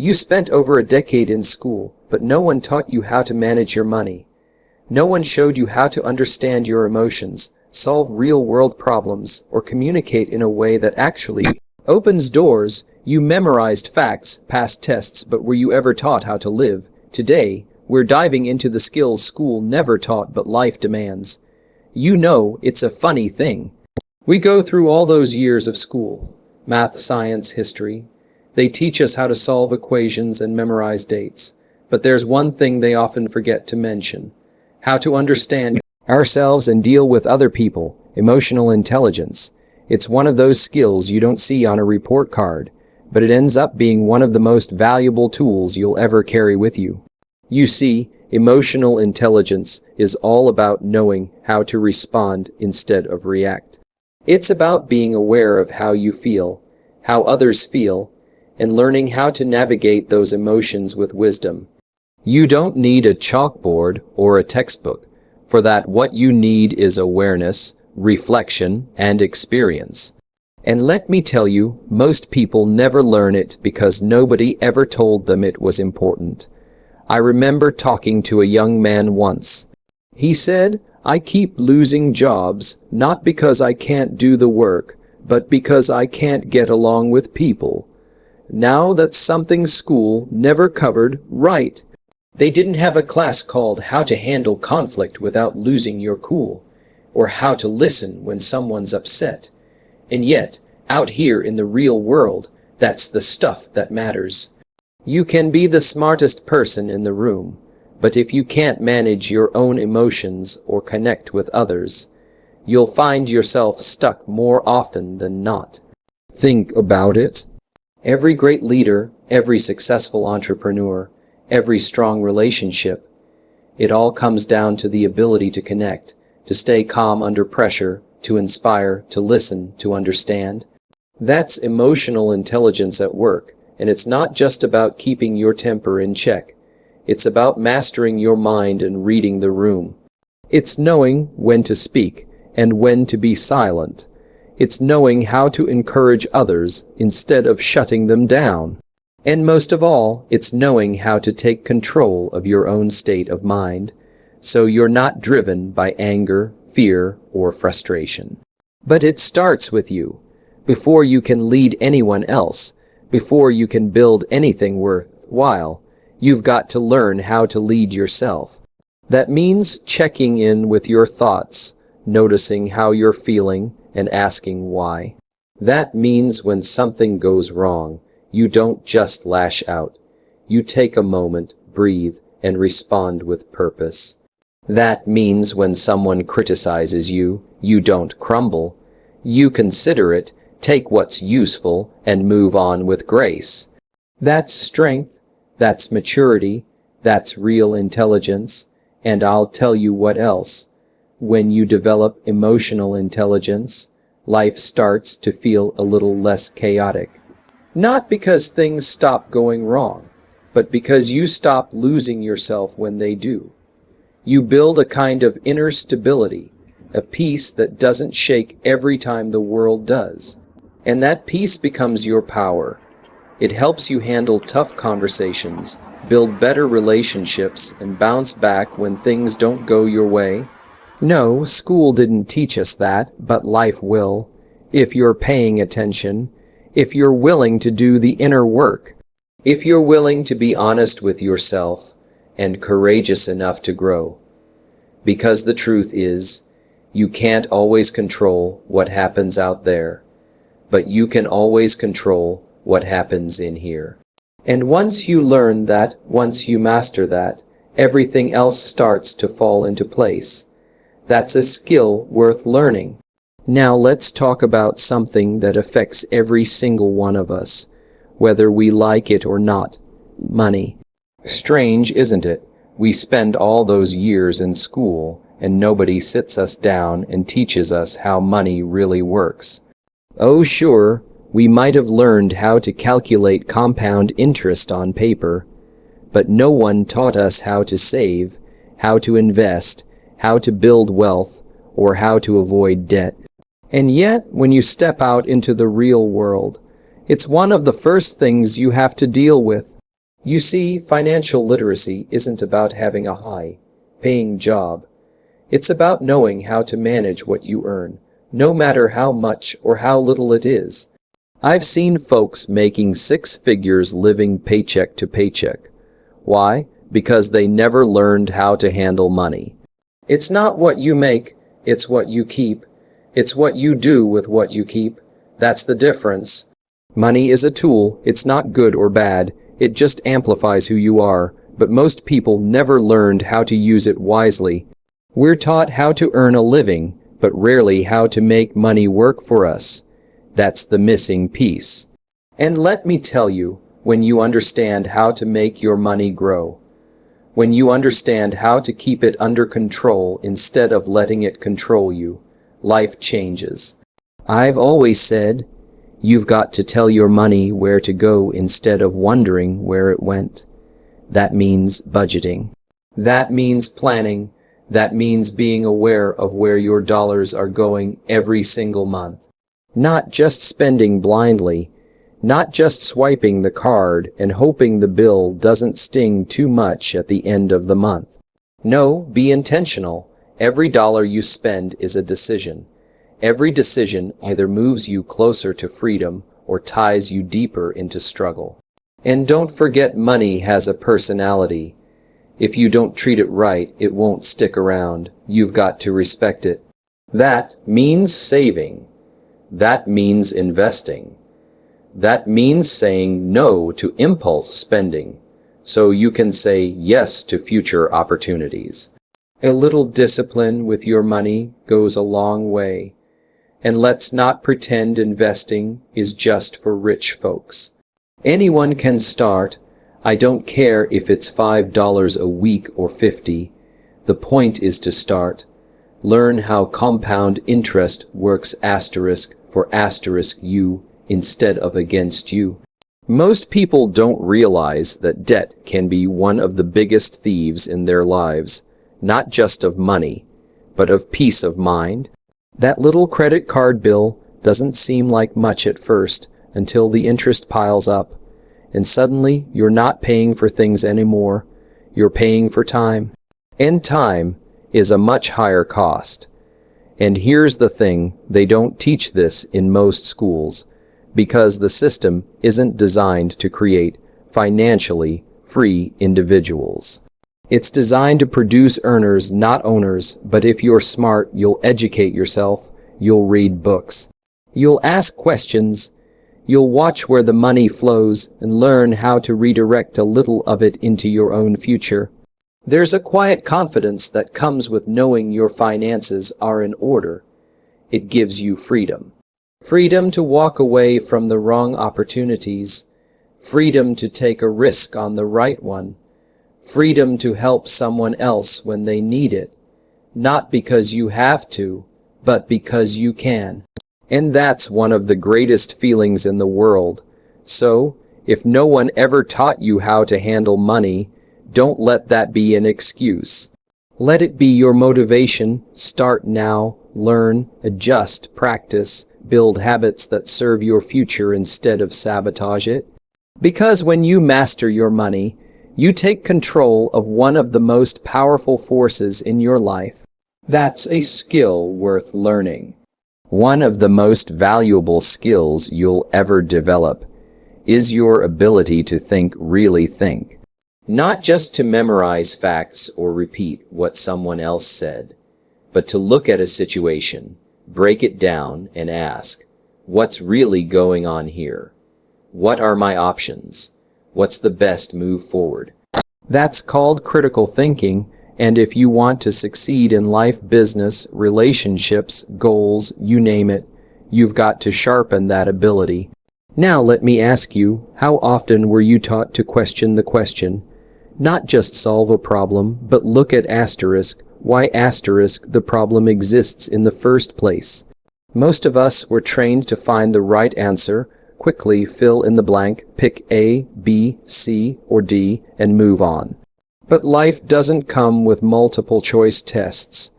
You spent over a decade in school, but no one taught you how to manage your money. No one showed you how to understand your emotions, solve real-world problems, or communicate in a way that actually opens doors. You memorized facts, passed tests, but were you ever taught how to live? Today, we're diving into the skills school never taught but life demands. You know, it's a funny thing. We go through all those years of school, math, science, history. They teach us how to solve equations and memorize dates. But there's one thing they often forget to mention: how to understand ourselves and deal with other people. Emotional intelligence. It's one of those skills you don't see on a report card, but it ends up being one of the most valuable tools you'll ever carry with you. You see, emotional intelligence is all about knowing how to respond instead of react. It's about being aware of how you feel, how others feel, and learning how to navigate those emotions with wisdom. You don't need a chalkboard or a textbook. For that, what you need is awareness, reflection, and experience. And let me tell you, most people never learn it because nobody ever told them it was important. I remember talking to a young man once. He said, "I keep losing jobs, not because I can't do the work, but because I can't get along with people." Now that's something school never covered, right? They didn't have a class called How to Handle Conflict Without Losing Your Cool, or How to Listen When Someone's Upset. And yet, out here in the real world, that's the stuff that matters. You can be the smartest person in the room, but if you can't manage your own emotions or connect with others, you'll find yourself stuck more often than not. Think about it. Every great leader, every successful entrepreneur, every strong relationship, it all comes down to the ability to connect, to stay calm under pressure, to inspire, to listen, to understand. That's emotional intelligence at work, and it's not just about keeping your temper in check. It's about mastering your mind and reading the room. It's knowing when to speak and when to be silent. It's knowing how to encourage others instead of shutting them down. And most of all, it's knowing how to take control of your own state of mind, so you're not driven by anger, fear, or frustration. But it starts with you. Before you can lead anyone else, before you can build anything worthwhile, you've got to learn how to lead yourself. That means checking in with your thoughts, noticing how you're feeling, and asking why. That means when something goes wrong, you don't just lash out. You take a moment, breathe, and respond with purpose. That means when someone criticizes you, you don't crumble. You consider it, take what's useful, and move on with grace. That's strength, that's maturity, that's real intelligence, and I'll tell you what else. When you develop emotional intelligence, life starts to feel a little less chaotic. Not because things stop going wrong, but because you stop losing yourself when they do. You build a kind of inner stability, a peace that doesn't shake every time the world does. And that peace becomes your power. It helps you handle tough conversations, build better relationships, and bounce back when things don't go your way. No, school didn't teach us that, but life will, if you're paying attention, if you're willing to do the inner work, if you're willing to be honest with yourself and courageous enough to grow. Because the truth is, you can't always control what happens out there, but you can always control what happens in here. And once you learn that, once you master that, everything else starts to fall into place. That's a skill worth learning. Now let's talk about something that affects every single one of us, whether we like it or not: money. Strange, isn't it? We spend all those years in school, and nobody sits us down and teaches us how money really works. Oh sure, we might have learned how to calculate compound interest on paper, but no one taught us how to save, how to invest, how to build wealth, or how to avoid debt. And yet, when you step out into the real world, it's one of the first things you have to deal with. You see, financial literacy isn't about having a high-paying job. It's about knowing how to manage what you earn, no matter how much or how little it is. I've seen folks making six figures living paycheck to paycheck. Why? Because they never learned how to handle money. It's not what you make, it's what you keep. It's what you do with what you keep. That's the difference. Money is a tool. It's not good or bad. It just amplifies who you are. But most people never learned how to use it wisely. We're taught how to earn a living, but rarely how to make money work for us. That's the missing piece. And let me tell you, when you understand how to make your money grow, when you understand how to keep it under control instead of letting it control you, life changes. I've always said, you've got to tell your money where to go instead of wondering where it went. That means budgeting. That means planning. That means being aware of where your dollars are going every single month. Not just spending blindly, not just swiping the card and hoping the bill doesn't sting too much at the end of the month. No, be intentional. Every dollar you spend is a decision. Every decision either moves you closer to freedom or ties you deeper into struggle. And don't forget, money has a personality. If you don't treat it right, it won't stick around. You've got to respect it. That means saving. That means investing. That means saying no to impulse spending, so you can say yes to future opportunities. A little discipline with your money goes a long way. And let's not pretend investing is just for rich folks. Anyone can start. I don't care if it's $5 a week or 50. The point is to start. Learn how compound interest works asterisk for asterisk you instead of against you. Most people don't realize that debt can be one of the biggest thieves in their lives, not just of money, but of peace of mind. That little credit card bill doesn't seem like much at first until the interest piles up, and suddenly you're not paying for things anymore. You're paying for time. And time is a much higher cost. And here's the thing, they don't teach this in most schools, because the system isn't designed to create financially free individuals. It's designed to produce earners, not owners, but if you're smart, you'll educate yourself, you'll read books, you'll ask questions, you'll watch where the money flows and learn how to redirect a little of it into your own future. There's a quiet confidence that comes with knowing your finances are in order. It gives you freedom. Freedom to walk away from the wrong opportunities. Freedom to take a risk on the right one. Freedom to help someone else when they need it. Not because you have to, but because you can. And that's one of the greatest feelings in the world. So, if no one ever taught you how to handle money, don't let that be an excuse. Let it be your motivation. Start now, learn, adjust, practice, build habits that serve your future instead of sabotage it. Because when you master your money, you take control of one of the most powerful forces in your life. That's a skill worth learning. One of the most valuable skills you'll ever develop is your ability to really think. Not just to memorize facts or repeat what someone else said, but to look at a situation, break it down, and ask, what's really going on here? What are my options? What's the best move forward? That's called critical thinking, and if you want to succeed in life, business, relationships, goals, you name it, you've got to sharpen that ability. Now let me ask you, how often were you taught to question the question? Not just solve a problem, but look at asterisk, why asterisk the problem exists in the first place. Most of us were trained to find the right answer, quickly fill in the blank, pick A, B, C, or D, and move on. But life doesn't come with multiple choice tests.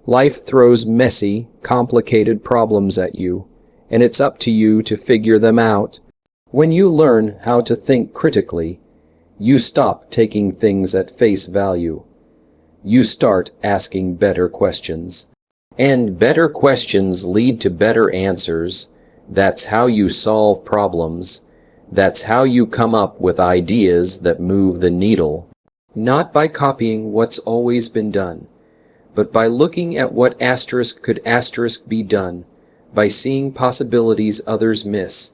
Life throws messy, complicated problems at you, and it's up to you to figure them out. When you learn how to think critically, You stop taking things at face value. You start asking better questions. And better questions lead to better answers. That's how you solve problems. That's how you come up with ideas that move the needle. Not by copying what's always been done, but by looking at what could be done, by seeing possibilities others miss.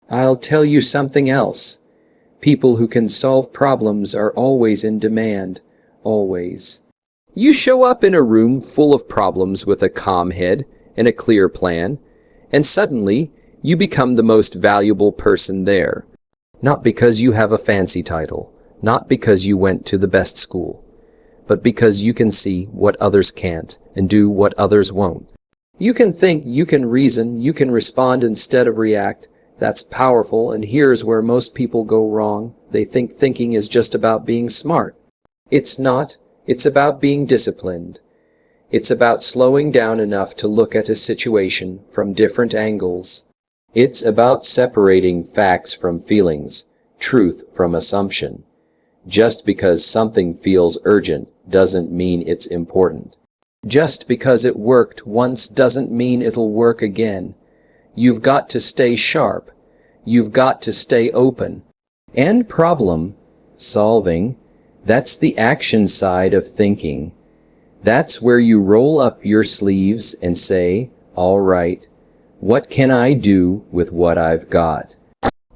I'll tell you something else. People who can solve problems are always in demand. Always. You show up in a room full of problems with a calm head and a clear plan, and suddenly you become the most valuable person there. Not because you have a fancy title, not because you went to the best school, but because you can see what others can't and do what others won't. You can think, you can reason, you can respond instead of react. That's powerful, and here's where most people go wrong. They think thinking is just about being smart. It's not. It's about being disciplined. It's about slowing down enough to look at a situation from different angles. It's about separating facts from feelings, truth from assumption. Just because something feels urgent doesn't mean it's important. Just because it worked once doesn't mean it'll work again. You've got to stay sharp. You've got to stay open. And problem solving, that's the action side of thinking. That's where you roll up your sleeves and say, all right, what can I do with what I've got?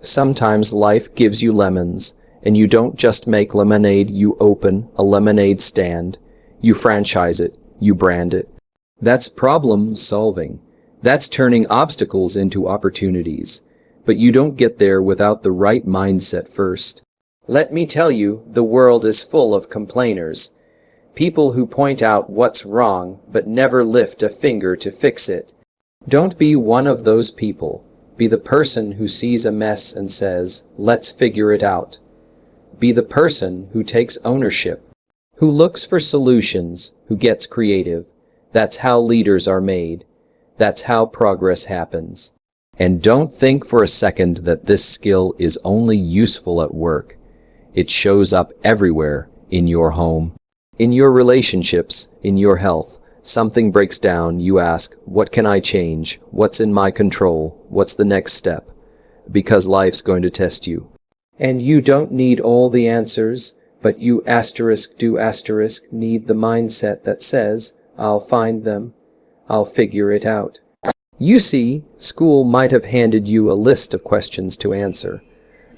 Sometimes life gives you lemons, and you don't just make lemonade, you open a lemonade stand. You franchise it, you brand it. That's problem solving. That's turning obstacles into opportunities. But you don't get there without the right mindset first. Let me tell you, the world is full of complainers. People who point out what's wrong, but never lift a finger to fix it. Don't be one of those people. Be the person who sees a mess and says, let's figure it out. Be the person who takes ownership, who looks for solutions, who gets creative. That's how leaders are made. That's how progress happens. And don't think for a second that this skill is only useful at work. It shows up everywhere, in your home, in your relationships, in your health. Something breaks down, you ask, what can I change? What's in my control? What's the next step? Because life's going to test you. And you don't need all the answers, but you need the mindset that says, I'll find them. I'll figure it out. You see, school might have handed you a list of questions to answer,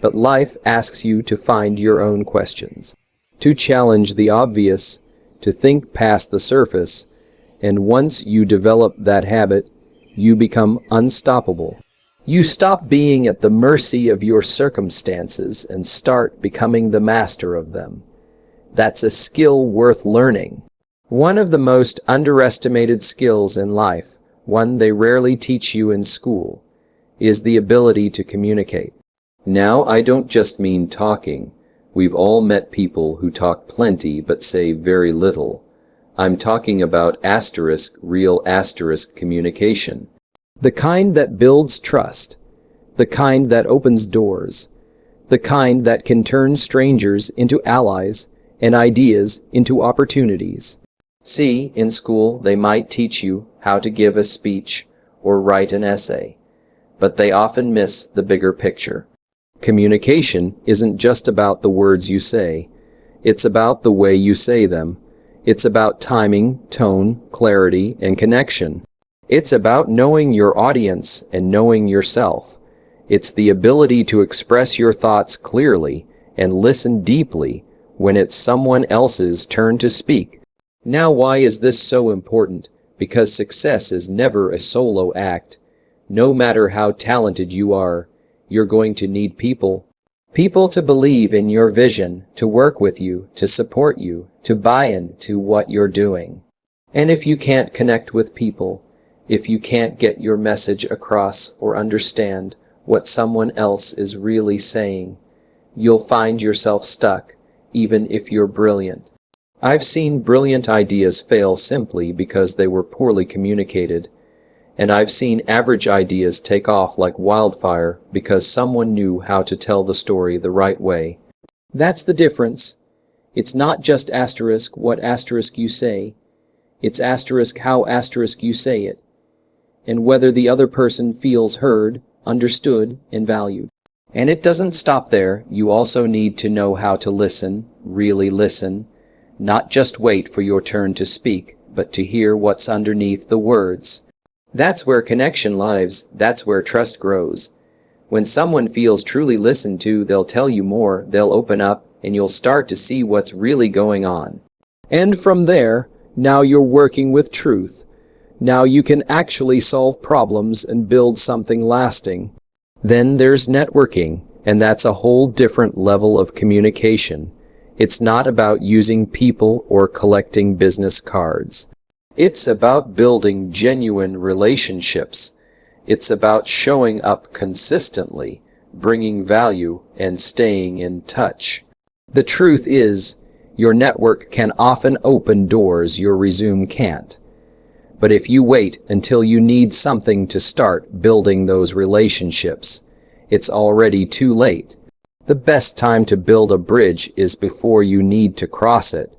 but life asks you to find your own questions, to challenge the obvious, to think past the surface, and once you develop that habit, you become unstoppable. You stop being at the mercy of your circumstances and start becoming the master of them. That's a skill worth learning. One of the most underestimated skills in life, one they rarely teach you in school, is the ability to communicate. Now, I don't just mean talking. We've all met people who talk plenty but say very little. I'm talking about real communication. The kind that builds trust. The kind that opens doors. The kind that can turn strangers into allies and ideas into opportunities. See, in school, they might teach you how to give a speech or write an essay, but they often miss the bigger picture. Communication isn't just about the words you say. It's about the way you say them. It's about timing, tone, clarity, and connection. It's about knowing your audience and knowing yourself. It's the ability to express your thoughts clearly and listen deeply when it's someone else's turn to speak. Now, why is this so important? Because success is never a solo act. No matter how talented you are, you're going to need people. People to believe in your vision, to work with you, to support you, to buy into what you're doing. And if you can't connect with people, if you can't get your message across or understand what someone else is really saying, you'll find yourself stuck, even if you're brilliant. I've seen brilliant ideas fail simply because they were poorly communicated, and I've seen average ideas take off like wildfire because someone knew how to tell the story the right way. That's the difference. It's not just asterisk what asterisk you say. It's asterisk how asterisk you say it, and whether the other person feels heard, understood, and valued. And it doesn't stop there. You also need to know how to listen, really listen, not just wait for your turn to speak, but to hear what's underneath the words. That's where connection lives. That's where trust grows. When someone feels truly listened to, they'll tell you more, they'll open up, and you'll start to see what's really going on. And from there, now you're working with truth. Now you can actually solve problems and build something lasting. Then there's networking, and that's a whole different level of communication. It's not about using people or collecting business cards. It's about building genuine relationships. It's about showing up consistently, bringing value, and staying in touch. The truth is, your network can often open doors your resume can't. But if you wait until you need something to start building those relationships, it's already too late. The best time to build a bridge is before you need to cross it.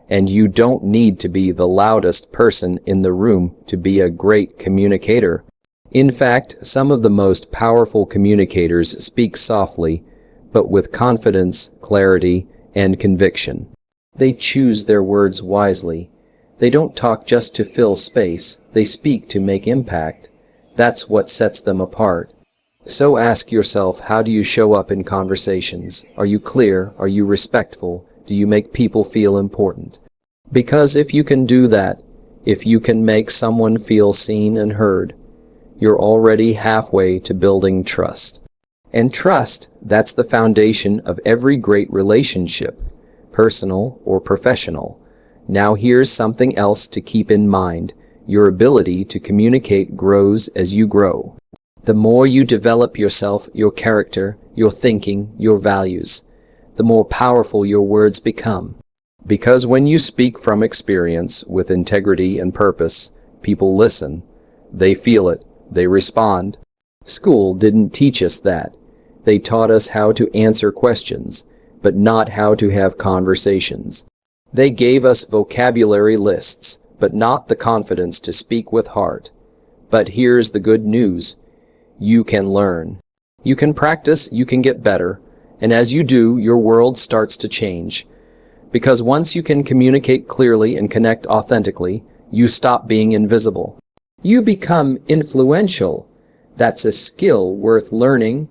And you don't need to be the loudest person in the room to be a great communicator. In fact, some of the most powerful communicators speak softly, but with confidence, clarity, and conviction. They choose their words wisely. They don't talk just to fill space. They speak to make impact. That's what sets them apart. So ask yourself, how do you show up in conversations? Are you clear? Are you respectful? Do you make people feel important? Because if you can do that, if you can make someone feel seen and heard, you're already halfway to building trust. And trust, that's the foundation of every great relationship, personal or professional. Now here's something else to keep in mind. Your ability to communicate grows as you grow. The more you develop yourself, your character, your thinking, your values, the more powerful your words become. Because when you speak from experience with integrity and purpose, people listen. They feel it. They respond. School didn't teach us that. They taught us how to answer questions, but not how to have conversations. They gave us vocabulary lists, but not the confidence to speak with heart. But here's the good news. You can learn. You can practice, you can get better, and as you do, your world starts to change. Because once you can communicate clearly and connect authentically, you stop being invisible. You become influential. That's a skill worth learning,